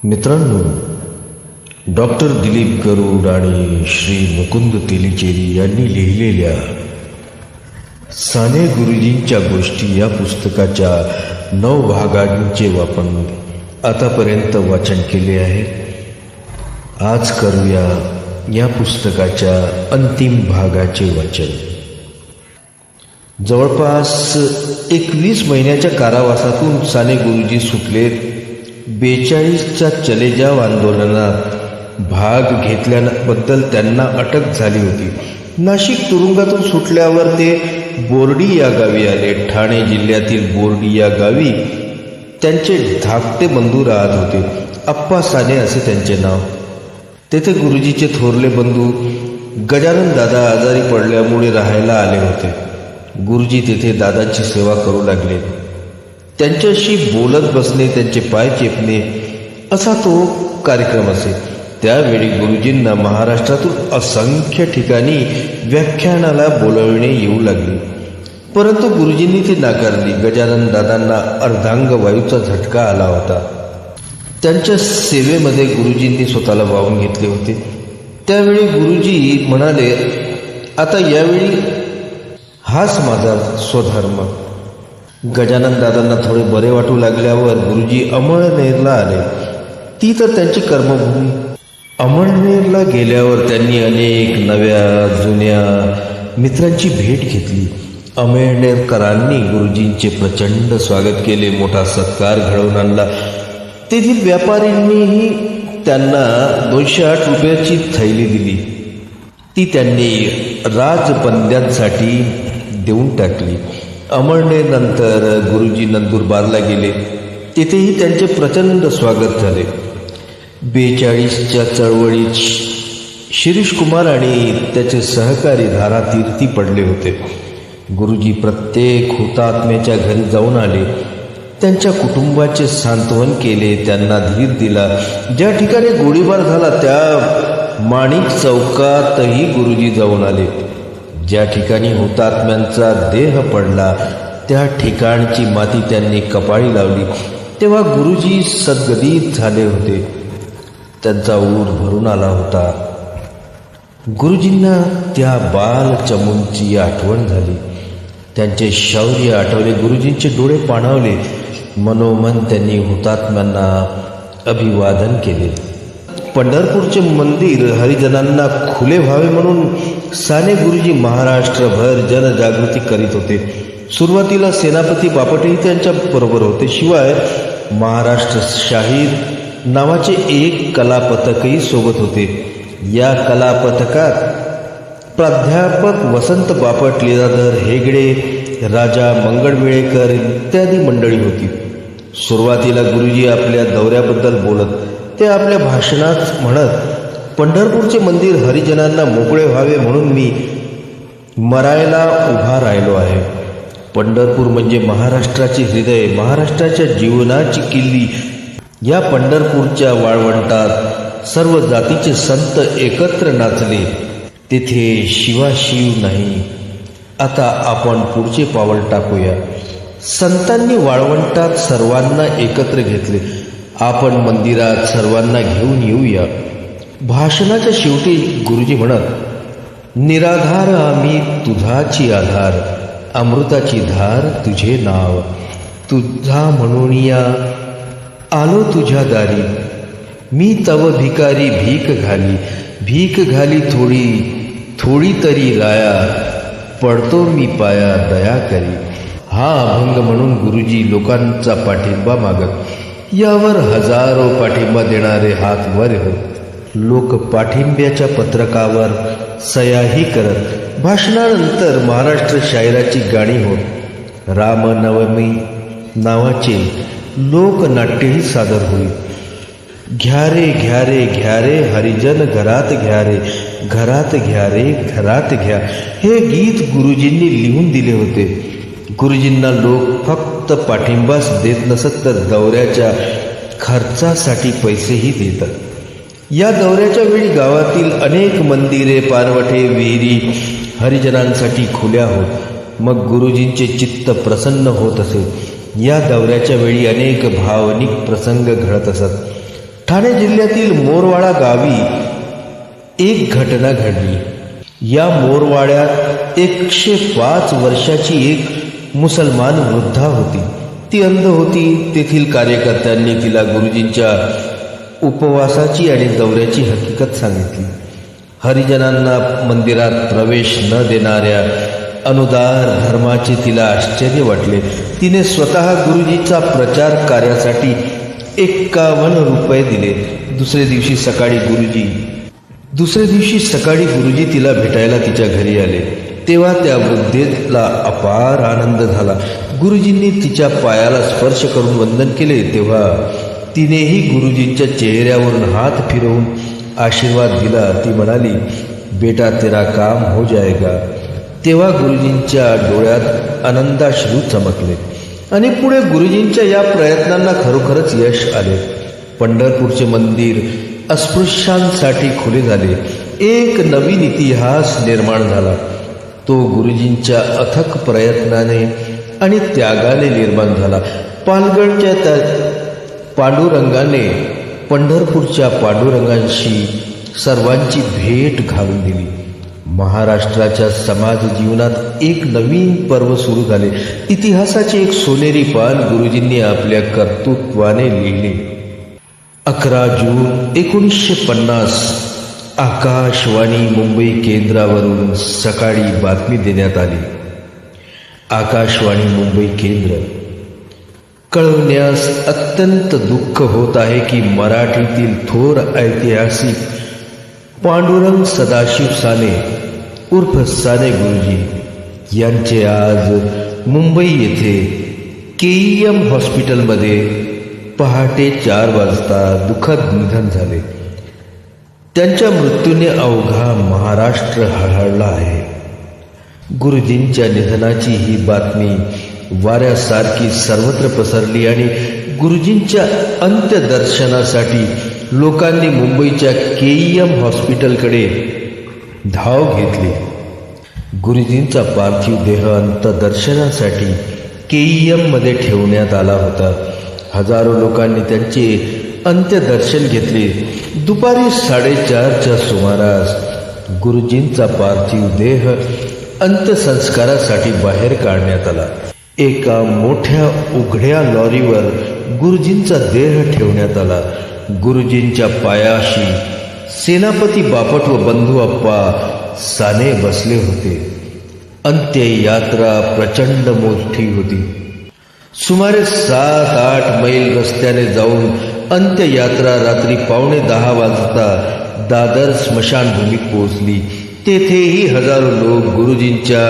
मित्रांनो, डॉक्टर दिलीप गरुड आणि श्री मुकुंद तेलीचेरी यांनी लिहिलेल्या साने गुरुजींच्या गोष्टी या पुस्तकाच्या 9 भागांचे आपण आतापर्यंत वाचन केले आहे. आज करूया या पुस्तकाच्या अंतिम भागाचे वाचन. जवळपास 21 महिन्याच्या कारावासातून साने गुरुजी सुटले. 42च्या चले जाव आंदोलनात भाग घेतल्याबद्दल त्यांना अटक झाली होती. नाशिक तुरुंगातून सुटल्यावर ते बोर्डी या गावी आले. ठाणे जिल्ह्यातील बोर्डी या गावी त्यांचे धाकटे बंधू राहत होते. आप्पा साने असे त्यांचे नाव. तेथे गुरुजीचे थोरले बंधू गजानन दादा आजारी पडल्यामुळे राहायला आले होते. गुरुजी तेथे दादांची सेवा करू लागले. त्यांच्याशी बोलत बसणे, त्यांचे पाय चेपणे असा तो कार्यक्रम असे. त्यावेळी गुरुजींना महाराष्ट्रातून असंख्य ठिकाणी व्याख्यानाला बोलावणे येऊ लागले, परंतु गुरुजींनी ती नाकारली. गजानन दादांना अर्धांग वायूचा झटका आला होता. त्यांच्या सेवेमध्ये गुरुजींनी स्वतःला वाहून घेतले होते. त्यावेळी गुरुजी म्हणाले, आता यावेळी हाच माझा स्वधर्म. गजानन दादांना थोडे बरे वाटू लागल्यावर गुरुजी अमळनेरला आले. ती तर त्यांची कर्मभूमी. अमळनेरला गेल्यावर त्यांनी अनेक नव्या जुन्या मित्रांची भेट घेतली. अमळनेरकरांनी गुरुजींचे प्रचंड स्वागत केले, मोठा सत्कार घडवून आणला. तेथील व्यापाऱ्यांनीही त्यांना 208 रुपयाची थैली दिली. ती त्यांनी राजपंद्यांसाठी देऊन टाकली. अमळनेरनंतर गुरुजी नंदुरबारला गेले. तेथेही त्यांचे प्रचंड स्वागत झाले. 42च्या चळवळीत शिरीष कुमार आणि त्याचे सहकारी धारातीर्थी पडले होते. गुरुजी प्रत्येक हुतात्म्याच्या घरी जाऊन आले. त्यांच्या कुटुंबाचे सांत्वन केले, त्यांना धीर दिला. ज्या ठिकाणी गोळीबार झाला त्या माणिक चौकातही गुरुजी जाऊन आले. ज्या ठिकाणी हुतात्म्यांचा देह पडला त्या ठिकाणची माती त्यांनी कपाळी लावली. तेव्हा गुरुजी सद्गदित झाले होते. त्यांचा ऊर भरून आला होता. गुरुजींना त्या बाल चमूंची आठवण झाली. त्यांचे शौर्य आठवले. गुरुजींचे डोळे पाणावले. मनोमन त्यांनी हुतात्म्यांना अभिवादन केले. पंढरपूरचे मंदिर हरिजनांना खुले व्हावे म्हणून साने गुरुजी महाराष्ट्रभर जनजागृती करीत होते. सुरुवातीला सेनापती बापटही त्यांच्या बरोबर होते. शिवाय महाराष्ट्र शाहीर नावाचे एक कलापथकही सोबत होते. या कलापथकात प्राध्यापक वसंत बापट, लीलाधर हेगडे, राजा मंगळवेळेकर इत्यादी मंडळी होती. सुरुवातीला गुरुजी आपल्या दौऱ्याबद्दल बोलत. ते आपल्या भाषणात म्हणत, पंढरपूरचे मंदिर हरिजनांना मोकळे व्हावे म्हणून मी मरायला उभा राहिलो आहे. पंढरपूर म्हणजे महाराष्ट्राचे हृदय, महाराष्ट्राच्या जीवनाची किल्ली. या पंढरपूरच्या वाळवंटात सर्व जातीचे संत एकत्र नाचले. तिथे शिवाशिव नाही. आता आपण पुढचे पाऊल टाकूया. संतांनी वाळवंटात सर्वांना एकत्र घेतले. आपण मंदिरात सर्वांना घेऊन येऊया. भाषणाच्या शेवटी गुरुजी म्हणत, निराधार आम्ही तुझाची आधार, अमृताची धार तुझे नाव, तुझा म्हणून या आलो तुझ्या दारी, मी तव भिकारी भीक घाली, भीक घाली थोडी थोडी तरी राया, पडतो मी पाया दया करी. हा अभंग म्हणून गुरुजी लोकांचा पाठिंबा मागत. यावर हजारो पाठिंबा देणारे हात वर होत. लोक पाठिंब्याच्या पत्रकावर सह्याही करत. भाषणानंतर महाराष्ट्र शाहिराची गाणी होत. रामनवमी नावाचे लोकनाट्यही सादर होईल. घ्या रे घ्या रे घ्या रे हरिजन घरात घ्या रे, घरात घ्या रे घरात घ्या, हे गीत गुरुजींनी लिहून दिले होते. गुरुजींना लोक फक्त पाठिंबाच देत नसत तर दौऱ्याच्या खर्चासाठी पैसेही देतात. या दौऱ्याच्या वेळी गावातील अनेक मंदिरे, पानवठे, विहिरी हरिजनांसाठी खुल्या होत. मग गुरुजींचे चित्त प्रसन्न होत असे. या दौऱ्याच्या वेळी अनेक भावनिक प्रसंग घडत असत. ठाणे जिल्ह्यातील मोरवाडा गावी एक घटना घडली. या मोरवाड्यात 105 वर्षाची एक मुसलमान वृद्धा होती. ती अंध होती. तेथील कार्यकर्त्यांनी तिला गुरुजींच्या उपवासाची आणि दौऱ्याची हकीकत सांगितली. हरिजनांना मंदिरात प्रवेश न देणाऱ्या अनुदार धर्माचे तिला आश्चर्य वाटले. तिने स्वतः गुरुजींचा प्रचार कार्यासाठी 51 रुपये दिले. दुसरे दिवशी सकाळी गुरुजी तिला भेटायला तिच्या घरी आले. तेव्हा त्या वृद्धेला अपार आनंद झाला. गुरुजींनी तिच्या पायाला स्पर्श करून वंदन केले. तेव्हा तिनेही गुरुजींच्या चेहऱ्यावरून हात फिरवून आशीर्वाद दिला. ती म्हणाली, बेटा तेरा काम हो जाएगा. तेव्हा गुरुजींच्या डोळ्यात आनंदाश्रू चमकले आणि पुढे गुरुजींच्या या प्रयत्नांना खरोखरच यश आले. पंढरपूरचे मंदिर अस्पृश्यांसाठी खुले झाले. एक नवीन इतिहास निर्माण झाला. तो गुरुजींच्या अथक प्रयत्नाने आणि त्यागाने निर्माण झाला. पालगडच्या पांडुरंगाने पंढरपूरच्या पांडुरंगांशी सर्वांची भेट घालून दिली. महाराष्ट्राच्या समाज जीवनात एक नवीन पर्व सुरू झाले. इतिहासाचे एक सोनेरी पान गुरुजींनी आपल्या कर्तृत्वाने लिहिले. 11 जून 1950 आकाशवाणी मुंबई केंद्रावरून सकाळी बातमी देण्यात आली. आकाशवाणी मुंबई केंद्र. कळवण्यास अत्यंत दुःख होत आहे की मराठीतील थोर ऐतिहासिक पांडुरंग सदाशिव साने उर्फ साने गुरुजी यांचे आज मुंबई येथे KEM हॉस्पिटलमध्ये पहाटे 4 वाजता दुःखद निधन झाले. त्यांच्या मृत्यूने अवघा महाराष्ट्र हळहळला आहे. गुरुजींच्या निधनाची ही बातमी वाऱ्यासारखी सर्वत्र पसरली आणि गुरुजींच्या अंत्यदर्शनासाठी लोकांनी मुंबईच्या KEM हॉस्पिटलकडे धाव घेतली. गुरुजींचा पार्थिव देह अंत्यदर्शनासाठी KEM मध्ये ठेवण्यात आला होता. हजारो लोकांनी त्यांचे अंत्यदर्शन घेतले. दुपारी 4:30च्या सुमारास गुरुजींचा पार्थिव देह अंत्यसंस्कारासाठी बाहेर काढण्यात आला. एका मोठ्या उघड्या लॉरीवर गुरुजींचा देह ठेवण्यात आला. गुरुजींच्या पायाशी सेनापती बापट व बंधू अप्पा साने बसले होते. अंत्ययात्रा प्रचंड मोठी होती. सुमारे 7-8 मैल रस्त्याने जाऊन अंत्ययात्रा रात्री 9:15 वाजता दादर स्मशानभूमीत पोहोचली. तेथेही हजारो लोक गुरुजींच्या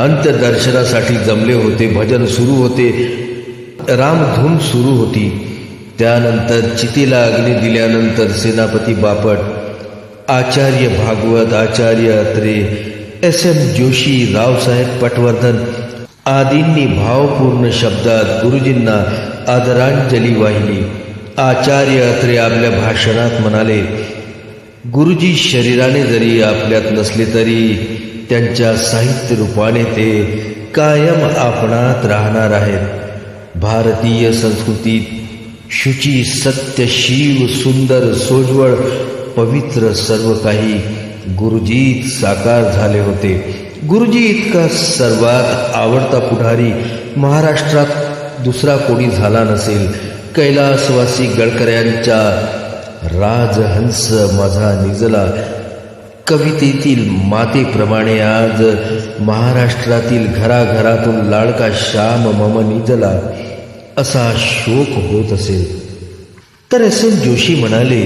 अंत्यदर्शनासाठी जमले होते. भजन सुरू होते. रामधून सुरू होती. त्यानंतर चितेला अग्नी दिल्यानंतर सेनापती बापट, आचार्य भागवत, आचार्य अत्रे, SM जोशी, रावसाहेब पटवर्धन आदींनी भावपूर्ण शब्दात गुरुजींना आदरांजली वाहिली. आचार्य अत्रे आपल्या भाषणात म्हणाले, गुरुजी शरीराने जरी आपल्यात नसले तरी त्यांच्या साहित्य रूपाने ते कायम आपणात राहणार आहेत. भारतीय संस्कृतीत शुची, सत्य, शिव, सुंदर, सोज्वळ, पवित्र सर्व काही गुरुजीत साकार झाले होते. गुरुजी इतका सर्वात आवडता पुढारी महाराष्ट्रात दुसरा कोणी झाला नसेल. कैलासवासी गडकऱ्यांच्या राजहंस माझा निजला कवितेतील मातेप्रमाणे आज महाराष्ट्रातील घराघरातून लाडका श्याम मम निजला असा शोक होत असेल तर SM जोशी म्हणाले,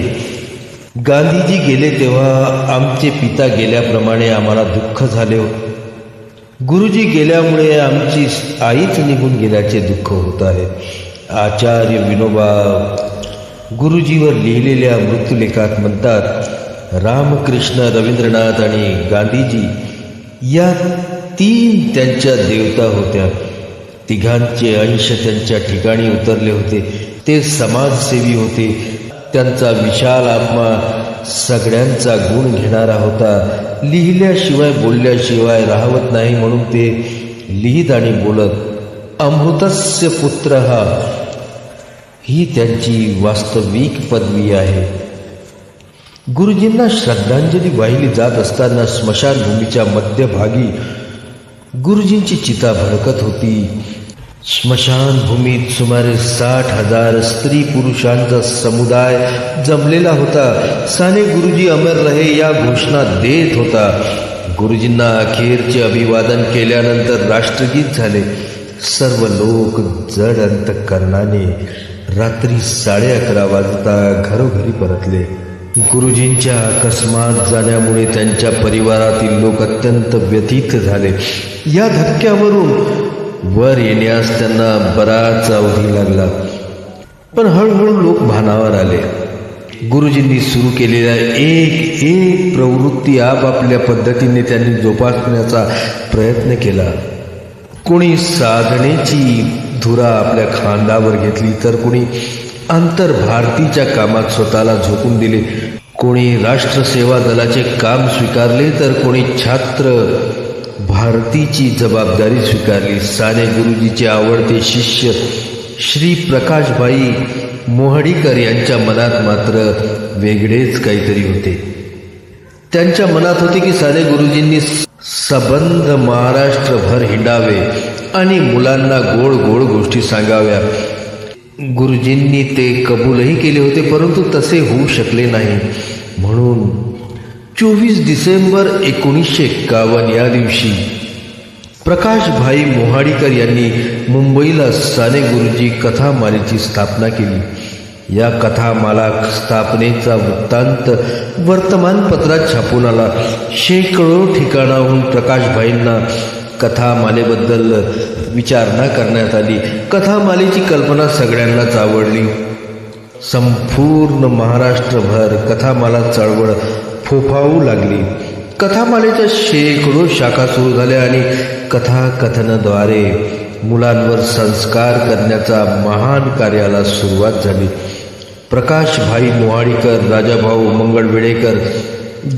गांधीजी गेले तेव्हा आमचे पिता गेल्याप्रमाणे आम्हाला दुःख झाले. गुरुजी गेल्यामुळे आमची आईच निघून गेल्याचे दुःख होत आहे. आचार्य विनोबा गुरुजीवर लिहिलेल्या मृत्यूलेखात म्हणतात, रामकृष्ण, रवींद्रनाथ आणि गांधीजी या 3 त्यांच्या देवता होत्या. तिघांचे अंश त्यांच्या ठिकाणी उतरले होते. ते समाजसेवी होते. त्यांचा विशाल आत्मा सगळ्यांचा गुण घेणारा होता. लिहिल्याशिवाय बोलल्याशिवाय राहवत नाही म्हणून ते लिहित आणि बोलत. अमृतस्य पुत्र ही त्यांची वास्तविक पदवी आहे. गुरुजींना श्रद्धांजली वाहिली जात असताना स्मशानभूमीच्या मध्यभागी गुरुजींची चिता भडकत होती. स्मशानभूमीत सुमारे 60,000 स्त्री पुरुषांचा समुदाय जमलेला होता. साने गुरुजी अमर रहे या घोषणा देत होता. गुरुजींना अखेरचे अभिवादन केल्यानंतर राष्ट्रगीत झाले. सर्व लोक जड अंतःकरणाने रात्री 11:30 वाजता घरोघरी परतले. गुरुजींच्या अकस्मात जाण्यामुळे त्यांच्या परिवारातील लोक अत्यंत व्यथित झाले. या धक्क्यावरून वर येण्यास त्यांना बराच अवधी लागला, पण हळूहळू लोक भानावर आले. गुरुजींनी सुरू केलेल्या एक प्रवृत्ती आपापल्या पद्धतीने त्यांनी जोपासण्याचा प्रयत्न केला. कोणी साधनेची धुरा आपल्या खांद्यावर घेतली, तर कोणी आंतरभारतीच्या कामात स्वतःला झोकून दिले. कोणी राष्ट्रसेवा दलाचे काम स्वीकारले, तर कोणी छात्र भारतीची जबाबदारी स्वीकारली. साने गुरुजीचे आवडते शिष्य श्री प्रकाशभाई मोहडीकर यांच्या मनात मात्र वेगळेच काहीतरी होते. त्यांच्या मनात होते की साने गुरुजींनी सबंध महाराष्ट्रभर हिंडावे आणि मुलांना गोड गोड गोष्टी सांगाव्या. गुरुजींनी ते कबूलही केले होते, परंतु तसे होऊ शकले नाही. म्हणून 24 डिसेंबर 1951 या दिवशी प्रकाशभाई मोहाडीकर यांनी मुंबईला साने गुरुजी कथामालेची स्थापना केली. या कथामाला स्थापनेचा वृत्तांत वर्तमानपत्रात छापून आला. शेकडो ठिकाणाहून प्रकाशभाईंना कथामालेबद्दल विचारणा करण्यात आली. कथामालेची कल्पना सगळ्यांनाच आवडली. संपूर्ण महाराष्ट्रभर कथामाला चळवळ फोफावू लागली. कथामालेच्या शेकडो शाखा सुरू झाल्या आणि कथाकथनाद्वारे मुलांवर संस्कार करण्याचा महान कार्याला सुरुवात झाली. प्रकाशभाई मोहाडीकर, राजाभाऊ मंगळवेडेकर,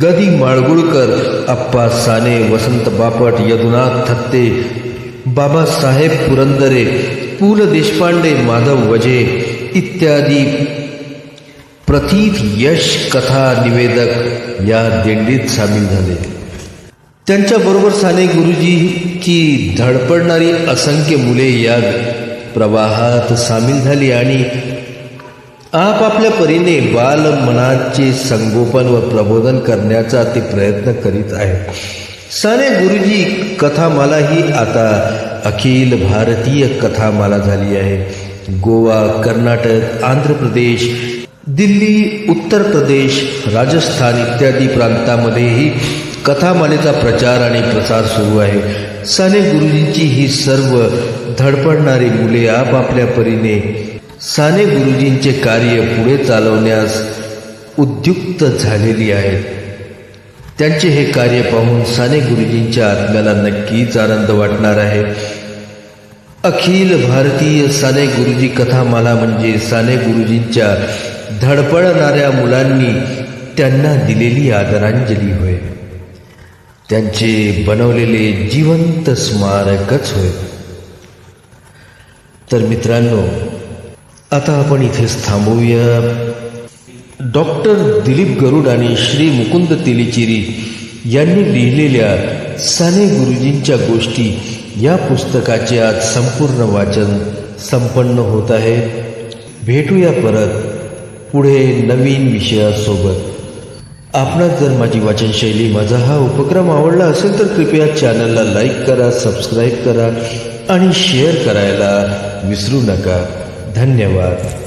गदी माळगुळकर, अप्पा साने, वसंत बापट, यदुनाथ थत्ते, बाबासाहेब पुरंदरे, पु ल देशपांडे, माधव वजे इत्यादी प्रथित यश कथा निवेदक या दिंडीत सामील झाले. त्यांच्याबरोबर साने गुरुजीची धडपडणारी असंख्य मुले या प्रवाहात सामील झाली आणि आपापल्या परीने बाल मनाचे संगोपन व प्रबोधन करण्याचा ते प्रयत्न करीत आहेत. साने गुरुजी कथामाला ही आता अखिल भारतीय कथामाला झाली आहे. गोवा, कर्नाटक, आंध्र प्रदेश, दिल्ली, उत्तर प्रदेश, राजस्थान इत्यादी प्रांतामध्येही कथामालेचा प्रचार आणि प्रसार सुरू आहे. साने गुरुजींची ही सर्व धडपडणारी मुले आपापल्या परीने साने गुरुजींचे कार्य पुढे चालवण्यास उद्युक्त झालेली आहेत. त्यांचे हे कार्य पाहून साने गुरुजींच्या आत्म्याला नक्कीच आनंद वाटणार आहे. अखिल भारतीय साने गुरुजी कथामाला म्हणजे साने गुरुजींच्या धडपडणाऱ्या मुलांनी त्यांना दिलेली आदरांजली होय. त्यांचे बनवलेले जिवंत स्मारकच होय. तर मित्रांनो, आता आपण इथेच थांबूया. डॉक्टर दिलीप गरुड आणि श्री मुकुंद तेलीचेरी यांनी लिहिलेल्या साने गुरुजींच्या गोष्टी या पुस्तकाचे आज संपूर्ण वाचन संपन्न होत आहे. भेटूया परत पुढे नवीन विषयासोबत. आपणास जर माझी वाचनशैली, माझा हा उपक्रम आवडला असेल तर कृपया चॅनलला लाईक करा, सबस्क्राईब करा आणि शेअर करायला विसरू नका. धन्यवाद.